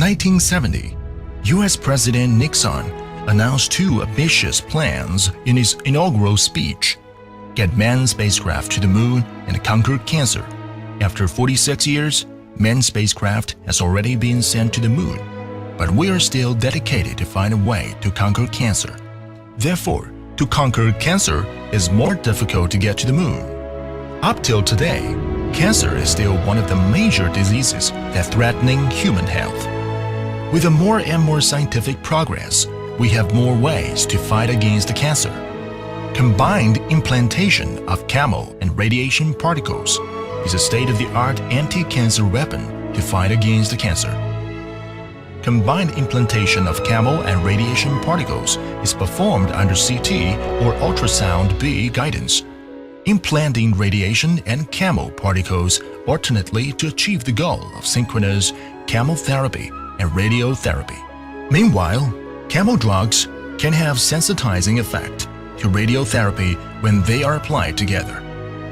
1970, U.S. President Nixon announced two ambitious plans in his inaugural speech: get manned spacecraft to the moon and conquer cancer. After 46 years, manned spacecraft has already been sent to the moon, but we are still dedicated to find a way to conquer cancer. Therefore, to conquer cancer is more difficult to get to the moon. Up till today, cancer is still one of the major diseases that threatening human health. With a more and more scientific progress, we have more ways to fight against the cancer. Combined implantation of camel and radiation particles is a state-of-the-art anti-cancer weapon to fight against the cancer. Combined implantation of camel and radiation particles is performed under CT or ultrasound B guidance, implanting radiation and camel particles alternately to achieve the goal of synchronous chemotherapy and radiotherapy. Meanwhile, camel drugs can have sensitizing effect to radiotherapy when they are applied together,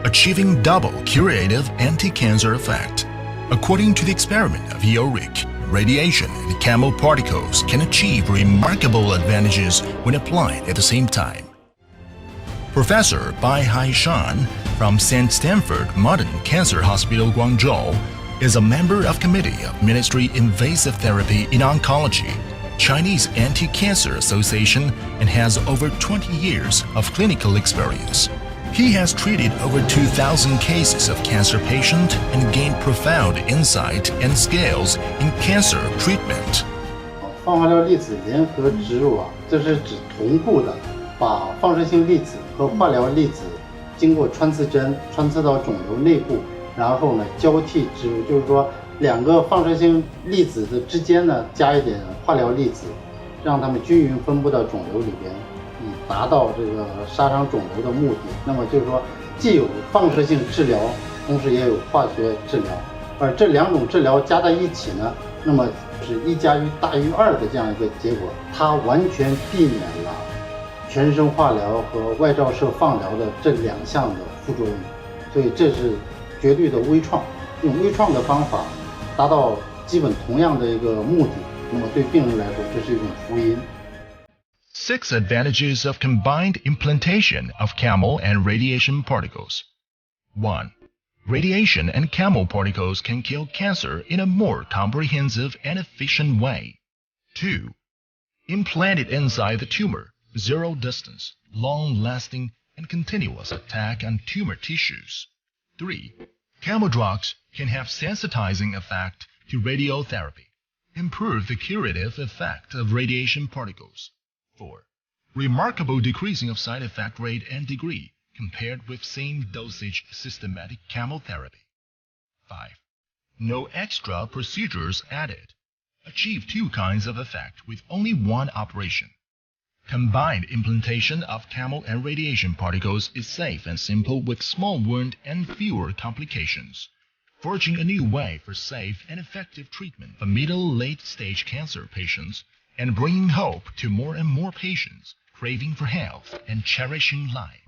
achieving double curative anti-cancer effect. According to the experiment of Ulrich, radiation and camel particles can achieve remarkable advantages when applied at the same time. Professor Bai-Hai Shan from St. Stanford Modern Cancer Hospital, Guangzhou, is a member of Committee of Ministry Invasive Therapy in Oncology, Chinese Anti-Cancer Association, and has over 20 years of clinical experience. He has treated over 2,000 cases of cancer patients and gained profound insight and skills in cancer treatment. 放化疗粒子联合植入这是指同步的把放射性粒子和化疗粒子经过穿刺针穿刺到肿瘤内部，然后呢交替植入，就是说两个放射性粒子的之间呢加一点化疗粒子，让它们均匀分布到肿瘤里边，以达到这个杀伤肿瘤的目的。那么就是说，既有放射性治疗，同时也有化学治疗，而这两种治疗加在一起呢，那么是1+1大于2的这样一个结果，它完全避免了全身化疗和外照射放疗的这两项的副作用，所以这是绝对的微创，用微创的方法达到基本同样的一个目的，那么对病人来说，这是一种福音。6 advantages of combined implantation of camel and radiation particles. 1. Radiation and camel particles can kill cancer in a more comprehensive and efficient way. 2. Implanted inside the tumor, zero distance, long-lasting, and continuous attack on tumor tissues. 3. Camel drugs can have sensitizing effect to radiotherapy, improve the curative effect of radiation particles. 4. Remarkable decreasing of side effect rate and degree compared with same dosage systematic chemotherapy. 5. No extra procedures added. Achieve 2 kinds of effect with only 1 operation. Combined implantation of camel and radiation particles is safe and simple with small wound and fewer complications, forging a new way for safe and effective treatment for middle-late stage cancer patients and bringing hope to more and more patients craving for health and cherishing life.